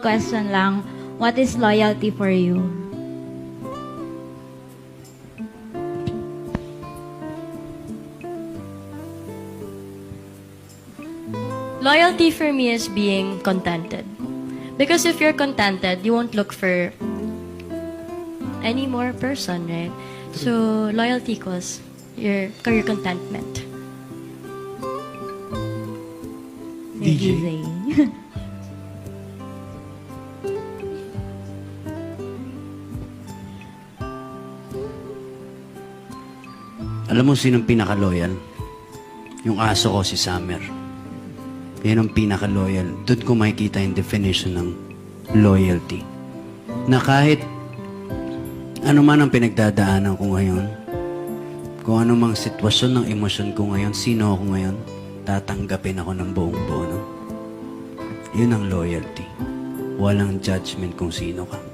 question lang. What is loyalty for you? Loyalty for me is being contented. Because if you're contented, you won't look for any more person, right? So, loyalty equals your contentment. DJ. Alam mo sinong pinaka-loyal? Yung aso ko, si Summer. Yan ang pinaka-loyal. Doon ko makikita yung definition ng loyalty. Na kahit ano man ang pinagdadaanan ko ngayon, kung ano mang sitwasyon ng emosyon ko ngayon, sino ako ngayon, tatanggapin ako ng buong buo. No? Yun ang loyalty. Walang judgment kung sino ka.